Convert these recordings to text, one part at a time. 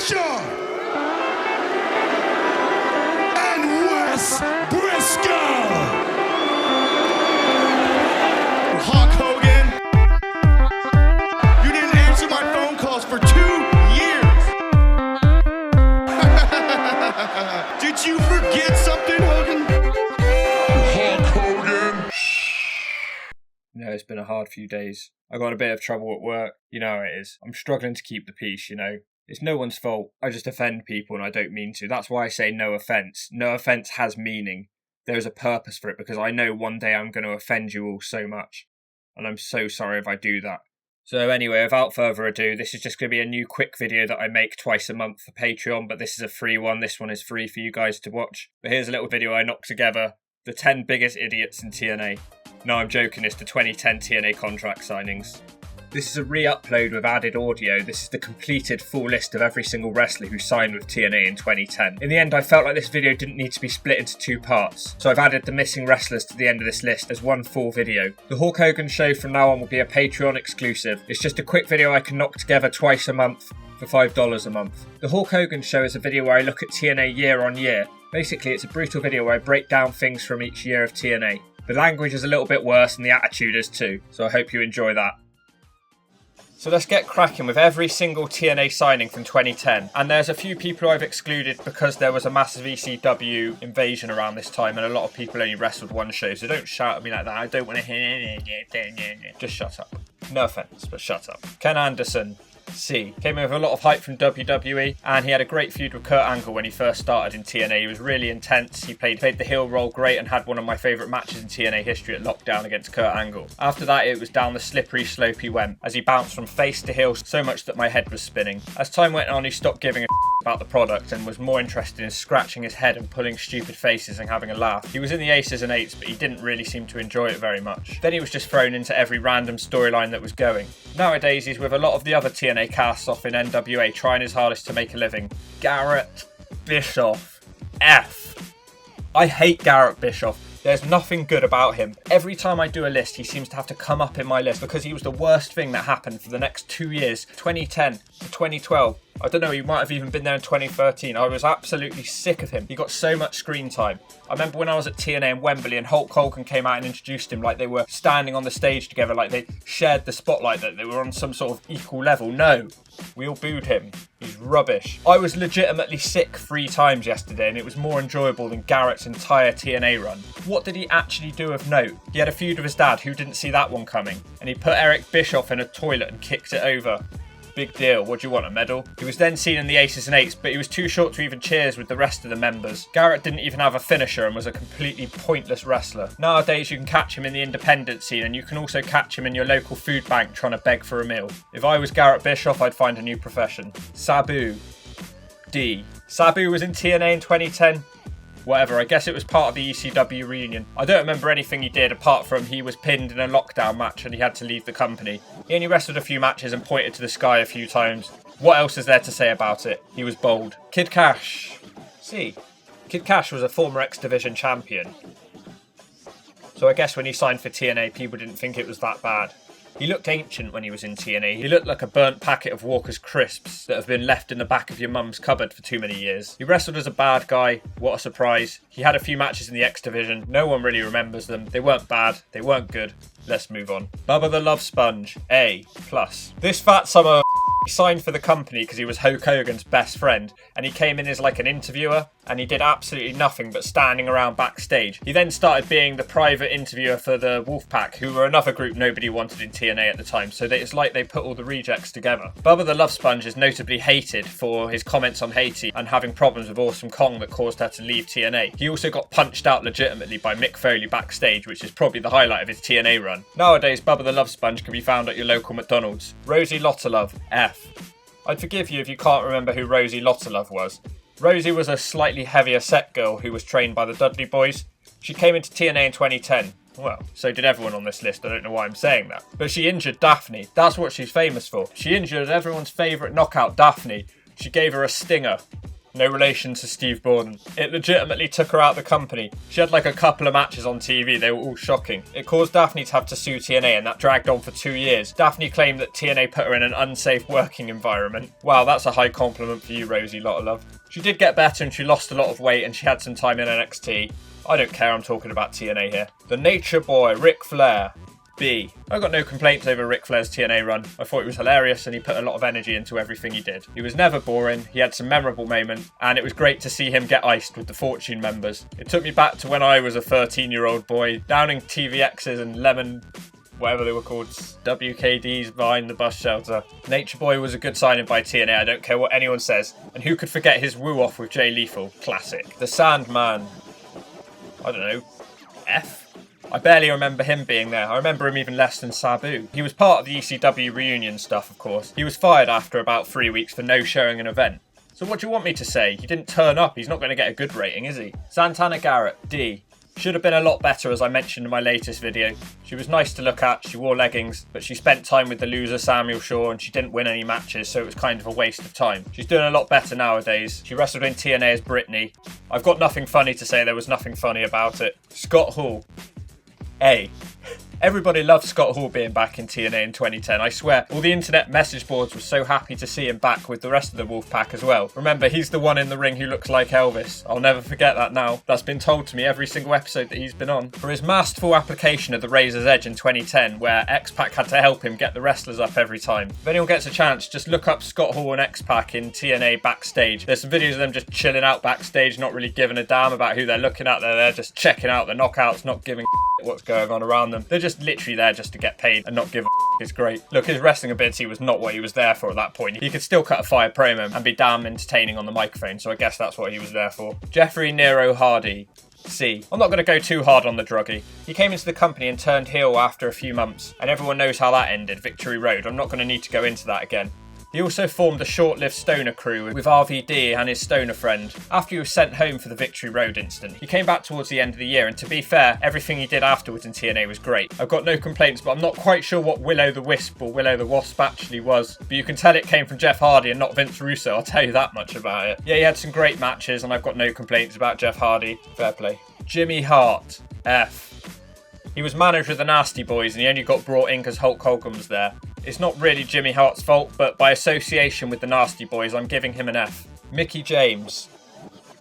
Fisher and Wes Briscoe. Hawk Hogan, you didn't answer my phone calls for 2 years. Did you forget something, Hogan? Hawk Hogan. No, it's been a hard few days. I got in a bit of trouble at work. You know how it is. I'm struggling to keep the peace, you know. It's no one's fault. I just offend people and I don't mean to. That's why I say no offence. No offence has meaning. There's a purpose for it because I know one day I'm going to offend you all so much. And I'm so sorry if I do that. So anyway, without further ado, this is just going to be a new quick video that I make twice a month for Patreon, but this is a free one. This one is free for you guys to watch. But here's a little video I knocked together. The 10 biggest idiots in TNA. No, I'm joking, it's the 2010 TNA contract signings. This is a re-upload with added audio. This is the completed full list of every single wrestler who signed with TNA in 2010. In the end, I felt like this video didn't need to be split into 2 parts, so I've added the missing wrestlers to the end of this list as one full video. The Hawk Hogan Show from now on will be a Patreon exclusive. It's just a quick video I can knock together twice a month for $5 a month. The Hawk Hogan Show is a video where I look at TNA year on year. Basically, it's a brutal video where I break down things from each year of TNA. The language is a little bit worse and the attitude is too, so I hope you enjoy that. So let's get cracking with every single TNA signing from 2010. And there's a few people I've excluded because there was a massive ECW invasion around this time and a lot of people only wrestled one show, so don't shout at me like that. I don't want to hear. Just shut up. No offence, but shut up. Ken Anderson. C. Came in with a lot of hype from WWE and he had a great feud with Kurt Angle when he first started in TNA. He was really intense, he played the heel role great and had one of my favourite matches in TNA history at Lockdown against Kurt Angle. After that it was down the slippery slope he went as he bounced from face to heel so much that my head was spinning. As time went on he stopped giving a about the product and was more interested in scratching his head and pulling stupid faces and having a laugh. He was in the Aces and Eights but he didn't really seem to enjoy it very much. Then he was just thrown into every random storyline that was going. Nowadays he's with a lot of the other TNA casts off in NWA trying his hardest to make a living. Garrett Bischoff. F. I hate Garrett Bischoff. There's nothing good about him. Every time I do a list, he seems to have to come up in my list because he was the worst thing that happened for the next 2 years, 2010 to 2012. I don't know, he might have even been there in 2013. I was absolutely sick of him. He got so much screen time. I remember when I was at TNA in Wembley and Hulk Hogan came out and introduced him like they were standing on the stage together, like they shared the spotlight, that they were on some sort of equal level. No, we all booed him. He's rubbish. I was legitimately sick 3 times yesterday and it was more enjoyable than Garrett's entire TNA run. What did he actually do of note? He had a feud with his dad, who didn't see that one coming, and he put Eric Bischoff in a toilet and kicked it over. Big deal. What do you want, a medal? He was then seen in the Aces and Eights, but he was too short to even cheers with the rest of the members. Garrett didn't even have a finisher and was a completely pointless wrestler. Nowadays you can catch him in the independent scene and you can also catch him in your local food bank trying to beg for a meal. If I was Garrett Bischoff, I'd find a new profession. SABU. D. SABU was in TNA in 2010. Whatever, I guess it was part of the ECW reunion. I don't remember anything he did apart from he was pinned in a Lockdown match and he had to leave the company. He only wrestled a few matches and pointed to the sky a few times. What else is there to say about it? He was bold. Kid Cash. C. Kid Cash was a former X Division champion. So I guess when he signed for TNA, people didn't think it was that bad. He looked ancient when he was in TNA. He looked like a burnt packet of Walker's crisps that have been left in the back of your mum's cupboard for too many years. He wrestled as a bad guy. What a surprise. He had a few matches in the X Division. No one really remembers them. They weren't bad. They weren't good. Let's move on. Bubba the Love Sponge. A+. This fat summer signed for the company because he was Hulk Hogan's best friend and he came in as like an interviewer and he did absolutely nothing but standing around backstage. He then started being the private interviewer for the Wolfpack, who were another group nobody wanted in TNA at the time, so it's like they put all the rejects together. Bubba the Love Sponge is notably hated for his comments on Haiti and having problems with Awesome Kong that caused her to leave TNA. He also got punched out legitimately by Mick Foley backstage, which is probably the highlight of his TNA run. Nowadays, Bubba the Love Sponge can be found at your local McDonald's. Rosie Lottalove. F. I'd forgive you if you can't remember who Rosie Lottalove was. Rosie was a slightly heavier set girl who was trained by the Dudley Boys. She came into TNA in 2010. Well, so did everyone on this list, I don't know why I'm saying that. But she injured Daphne, that's what she's famous for. She injured everyone's favourite knockout, Daphne. She gave her a stinger. No relation to Steve Borden. It legitimately took her out of the company. She had like a couple of matches on TV, they were all shocking. It caused Daphne to have to sue TNA, and that dragged on for 2 years. Daphne claimed that TNA put her in an unsafe working environment. Wow, that's a high compliment for you, Rosie, lot of love. She did get better and she lost a lot of weight and she had some time in NXT. I don't care, I'm talking about TNA here. The Nature Boy, Ric Flair. B. I got no complaints over Ric Flair's TNA run. I thought it was hilarious and he put a lot of energy into everything he did. He was never boring, he had some memorable moments, and it was great to see him get iced with the Fortune members. It took me back to when I was a 13-year-old boy, downing TVXs and lemon, whatever they were called, WKDs behind the bus shelter. Nature Boy was a good signing by TNA, I don't care what anyone says. And who could forget his woo-off with Jay Lethal? Classic. The Sandman. I don't know. F? I barely remember him being there. I remember him even less than Sabu. He was part of the ECW reunion stuff, of course. He was fired after about 3 weeks for no showing an event. So what do you want me to say? He didn't turn up. He's not going to get a good rating, is he? Santana Garrett, D. Should have been a lot better, as I mentioned in my latest video. She was nice to look at, she wore leggings, but she spent time with the loser Samuel Shaw and she didn't win any matches, so it was kind of a waste of time. She's doing a lot better nowadays. She wrestled in TNA as Brittany. I've got nothing funny to say, there was nothing funny about it. Scott Hall. A. Everybody loved Scott Hall being back in TNA in 2010. I swear, all the internet message boards were so happy to see him back with the rest of the Wolfpack as well. Remember, he's the one in the ring who looks like Elvis. I'll never forget that now. That's been told to me every single episode that he's been on. For his masterful application of the Razor's Edge in 2010, where X-Pac had to help him get the wrestlers up every time. If anyone gets a chance, just look up Scott Hall and X-Pac in TNA backstage. There's some videos of them just chilling out backstage, not really giving a damn about who they're looking at. They're there just checking out the knockouts, not giving what's going on around them. They're just literally there just to get paid and not give a It's great. Look, his wrestling ability was not what he was there for at that point. He could still cut a fire promo and be damn entertaining on the microphone, so I guess that's what he was there for. Jeffrey Nero Hardy. C. I'm not going to go too hard on the druggie. He came into the company and turned heel after a few months, and everyone knows how that ended, Victory Road. I'm not going to need to go into that again. He also formed a short-lived stoner crew with RVD and his stoner friend. After he was sent home for the Victory Road incident, he came back towards the end of the year, and to be fair, everything he did afterwards in TNA was great. I've got no complaints, but I'm not quite sure what Will-O-the-Wisp or Will-O-the-Wasp actually was. But you can tell it came from Jeff Hardy and not Vince Russo, I'll tell you that much about it. Yeah, he had some great matches, and I've got no complaints about Jeff Hardy. Fair play. Jimmy Hart. F. He was manager of the Nasty Boys, and he only got brought in because Hulk Hogan was there. It's not really Jimmy Hart's fault, but by association with the Nasty Boys, I'm giving him an F. Mickie James.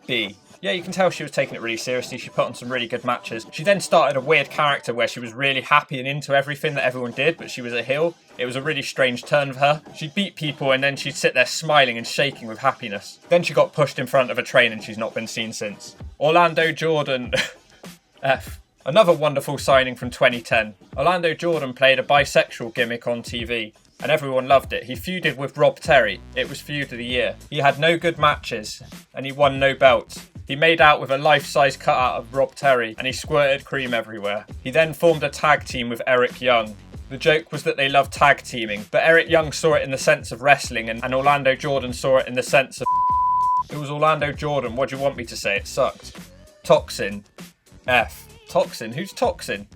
B. Yeah, you can tell she was taking it really seriously. She put on some really good matches. She then started a weird character where she was really happy and into everything that everyone did, but she was a heel. It was a really strange turn for her. She'd beat people and then she'd sit there smiling and shaking with happiness. Then she got pushed in front of a train and she's not been seen since. Orlando Jordan. F. Another wonderful signing from 2010. Orlando Jordan played a bisexual gimmick on TV, and everyone loved it. He feuded with Rob Terry. It was feud of the year. He had no good matches, and he won no belts. He made out with a life-size cutout of Rob Terry, and he squirted cream everywhere. He then formed a tag team with Eric Young. The joke was that they loved tag teaming, but Eric Young saw it in the sense of wrestling, and Orlando Jordan saw it in the sense of It was Orlando Jordan. What do you want me to say? It sucked. Toxin. F. Toxin? Who's Toxin?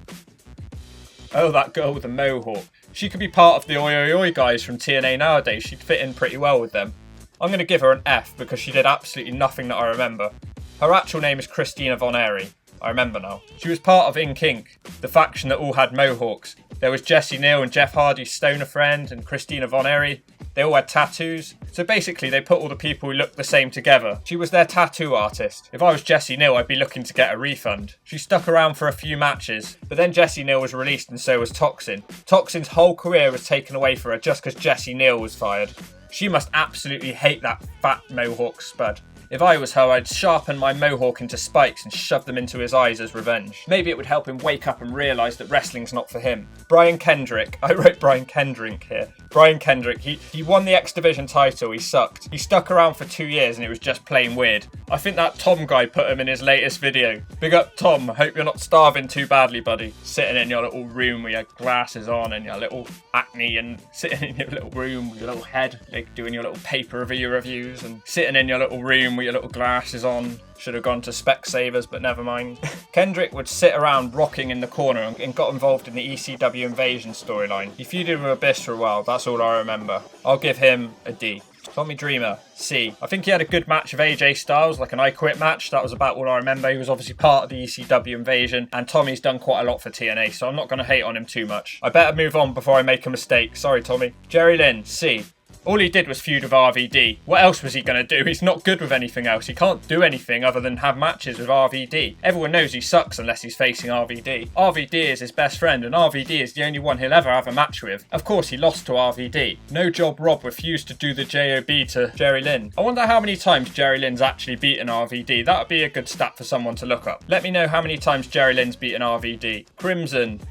Oh, that girl with the mohawk. She could be part of the Oi Oi Oi guys from TNA nowadays. She'd fit in pretty well with them. I'm going to give her an F because she did absolutely nothing that I remember. Her actual name is Christina Von Airy. I remember now. She was part of Ink Inc., the faction that all had mohawks. There was Jesse Neal and Jeff Hardy's stoner friend and Christina Von Airy. They all had tattoos. So basically they put all the people who looked the same together. She was their tattoo artist. If I was Jesse Neal, I'd be looking to get a refund. She stuck around for a few matches, but then Jesse Neal was released and so was Toxin. Toxin's whole career was taken away for her just because Jesse Neal was fired. She must absolutely hate that fat mohawk spud. If I was her, I'd sharpen my mohawk into spikes and shove them into his eyes as revenge. Maybe it would help him wake up and realise that wrestling's not for him. Brian Kendrick. I wrote Brian Kendrick here. Brian Kendrick. He won the X Division title. He sucked. He stuck around for 2 years and it was just plain weird. I think that Tom guy put him in his latest video. Big up Tom. Hope you're not starving too badly, buddy. Sitting in your little room with your glasses on and your little acne and sitting in your little room with your little head, like doing your little pay-per-view reviews and sitting in your little room with your little glasses on. Should have gone to Specsavers, but never mind. Kendrick would sit around rocking in the corner and got involved in the ECW Invasion storyline. He feuded with Abyss for a while, that's all I remember. I'll give him a D. Tommy Dreamer, C. I think he had a good match with AJ Styles, like an I Quit match. That was about all I remember. He was obviously part of the ECW invasion, and Tommy's done quite a lot for TNA, so I'm not going to hate on him too much. I better move on before I make a mistake. Sorry, Tommy. Jerry Lynn, C. All he did was feud with RVD. What else was he going to do? He's not good with anything else. He can't do anything other than have matches with RVD. Everyone knows he sucks unless he's facing RVD. RVD is his best friend, and RVD is the only one he'll ever have a match with. Of course, he lost to RVD. No Job Rob refused to do the JOB to Jerry Lynn. I wonder how many times Jerry Lynn's actually beaten RVD. That would be a good stat for someone to look up. Let me know how many times Jerry Lynn's beaten RVD. Crimson,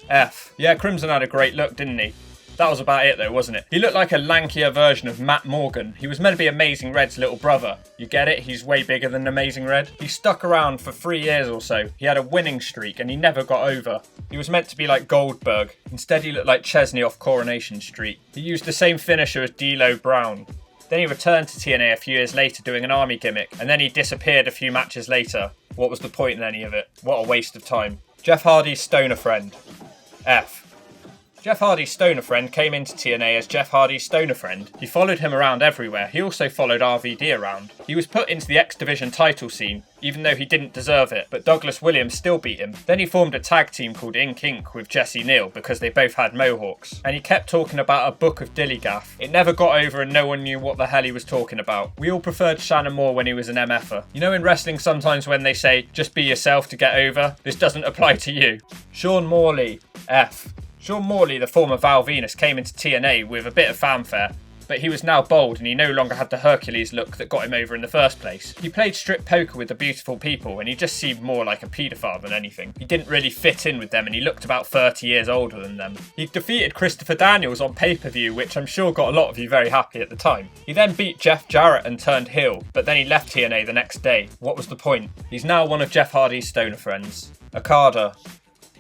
F. Yeah, Crimson had a great look, didn't he? That was about it though, wasn't it? He looked like a lankier version of Matt Morgan. He was meant to be Amazing Red's little brother. You get it? He's way bigger than Amazing Red. He stuck around for 3 years or so. He had a winning streak and he never got over. He was meant to be like Goldberg. Instead he looked like Chesney off Coronation Street. He used the same finisher as D'Lo Brown. Then he returned to TNA a few years later doing an army gimmick, and then he disappeared a few matches later. What was the point in any of it? What a waste of time. Jeff Hardy's stoner friend, F. Jeff Hardy's stoner friend came into TNA as Jeff Hardy's stoner friend. He followed him around everywhere. He also followed RVD around. He was put into the X Division title scene, even though he didn't deserve it, but Douglas Williams still beat him. Then he formed a tag team called Ink Inc. with Jesse Neal because they both had mohawks. And he kept talking about a book of dillygaff. It never got over and no one knew what the hell he was talking about. We all preferred Shannon Moore when he was an MFer. You know in wrestling sometimes when they say, just be yourself to get over? This doesn't apply to you. Sean Morley, F. Sean Morley, the former Val Venus, came into TNA with a bit of fanfare, but he was now bold and he no longer had the Hercules look that got him over in the first place. He played strip poker with the beautiful people and he just seemed more like a paedophile than anything. He didn't really fit in with them and he looked about 30 years older than them. He defeated Christopher Daniels on pay-per-view, which I'm sure got a lot of you very happy at the time. He then beat Jeff Jarrett and turned heel, but then he left TNA the next day. What was the point? He's now one of Jeff Hardy's stoner friends. OKADA,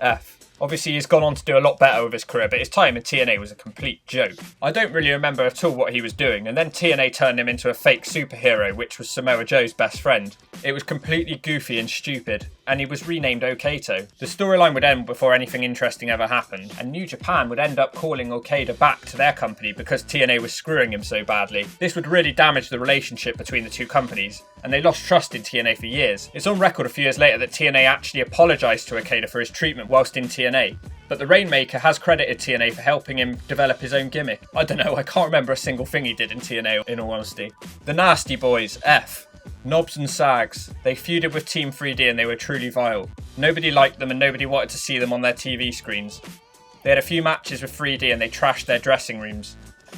F. Obviously he's gone on to do a lot better with his career, but his time in TNA was a complete joke. I don't really remember at all what he was doing, and then TNA turned him into a fake superhero, which was Samoa Joe's best friend. It was completely goofy and stupid, and he was renamed OKADA. The storyline would end before anything interesting ever happened, and New Japan would end up calling OKADA back to their company because TNA was screwing him so badly. This would really damage the relationship between the two companies, and they lost trust in TNA for years. It's on record a few years later that TNA actually apologised to OKADA for his treatment whilst in TNA. But the Rainmaker has credited TNA for helping him develop his own gimmick. I don't know, I can't remember a single thing he did in TNA in all honesty. The Nasty Boys, F. Knobs and Sags. They feuded with Team 3D and they were truly vile. Nobody liked them and nobody wanted to see them on their TV screens. They had a few matches with 3D and they trashed their dressing rooms.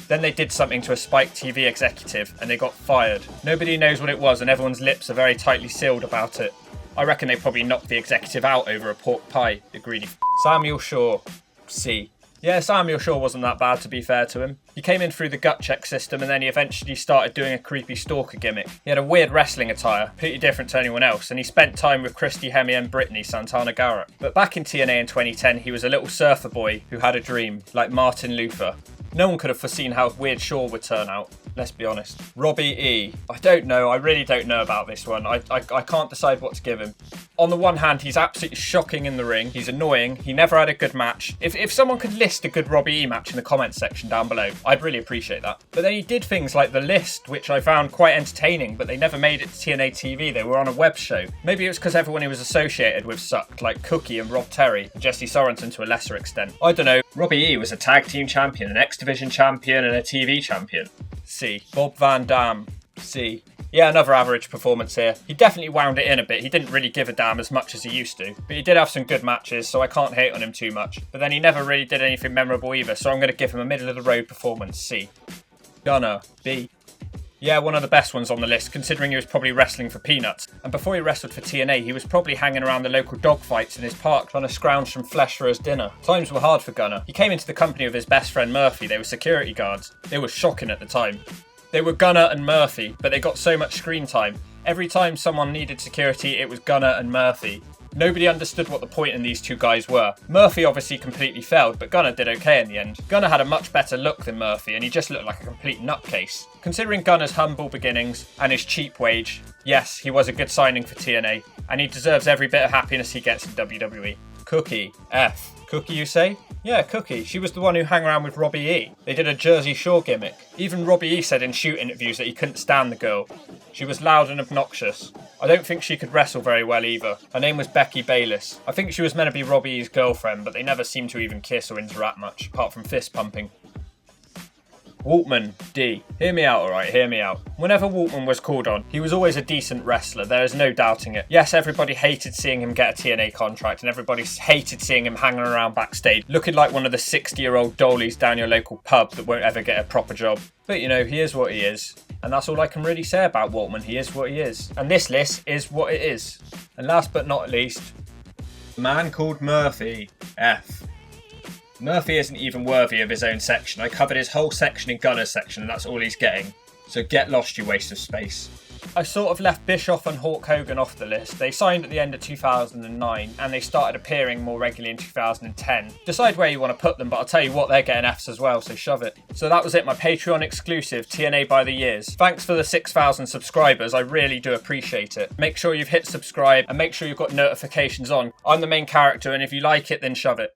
Then they did something to a Spike TV executive and they got fired. Nobody knows what it was and everyone's lips are very tightly sealed about it. I reckon they probably knocked the executive out over a pork pie, the greedy Samuel Shaw, C. Yeah, Samuel Shaw wasn't that bad to be fair to him. He came in through the gut check system and then he eventually started doing a creepy stalker gimmick. He had a weird wrestling attire, completely different to anyone else, and he spent time with Christy Hemme and Brittany Santana Garrett. But back in TNA in 2010, he was a little surfer boy who had a dream, like Martin Luther. No one could have foreseen how weird Shaw would turn out, let's be honest. Robbie E. I don't know, I really don't know about this one. I can't decide what to give him. On the one hand, he's absolutely shocking in the ring. He's annoying. He never had a good match. If someone could list a good Robbie E match in the comments section down below, I'd really appreciate that. But then he did things like The List, which I found quite entertaining, but they never made it to TNA TV. They were on a web show. Maybe it was because everyone he was associated with sucked, like Cookie and Rob Terry, and Jesse Sorensen to a lesser extent. I don't know. Robbie E was a tag team champion, an X Division champion, and a TV champion. C. Bob Van Dam. C. Yeah, another average performance here. He definitely wound it in a bit. He didn't really give a damn as much as he used to. But he did have some good matches, so I can't hate on him too much. But then he never really did anything memorable either, so I'm going to give him a middle-of-the-road performance, C. Gunner, B. Yeah, one of the best ones on the list, considering he was probably wrestling for peanuts. And before he wrestled for TNA, he was probably hanging around the local dogfights in his park trying to scrounge some flesh for his dinner. Times were hard for Gunner. He came into the company with his best friend Murphy. They were security guards. They were shocking at the time. They were Gunner and Murphy, but they got so much screen time. Every time someone needed security, it was Gunner and Murphy. Nobody understood what the point in these two guys were. Murphy obviously completely failed, but Gunner did okay in the end. Gunner had a much better look than Murphy, and he just looked like a complete nutcase. Considering Gunner's humble beginnings and his cheap wage, yes, he was a good signing for TNA, and he deserves every bit of happiness he gets in WWE. Cookie, F. Cookie, you say? Yeah, Cookie. She was the one who hung around with Robbie E. They did a Jersey Shore gimmick. Even Robbie E said in shoot interviews that he couldn't stand the girl. She was loud and obnoxious. I don't think she could wrestle very well either. Her name was Becky Bayliss. I think she was meant to be Robbie E's girlfriend, but they never seemed to even kiss or interact much, apart from fist pumping. Waltman, D. Hear me out, alright, hear me out. Whenever Waltman was called on, he was always a decent wrestler, there is no doubting it. Yes, everybody hated seeing him get a TNA contract, and everybody hated seeing him hanging around backstage, looking like one of the 60-year-old dollies down your local pub that won't ever get a proper job. But you know, he is what he is. And that's all I can really say about Waltman, he is what he is. And this list is what it is. And last but not least, a man called Murphy, F. Murphy isn't even worthy of his own section. I covered his whole section in Gunner's section and that's all he's getting. So get lost, you waste of space. I sort of left Bischoff and Hawk Hogan off the list. They signed at the end of 2009 and they started appearing more regularly in 2010. Decide where you want to put them, but I'll tell you what, they're getting Fs as well, so shove it. So that was it, my Patreon exclusive TNA by the Years. Thanks for the 6,000 subscribers, I really do appreciate it. Make sure you've hit subscribe and make sure you've got notifications on. I'm the main character and if you like it, then shove it.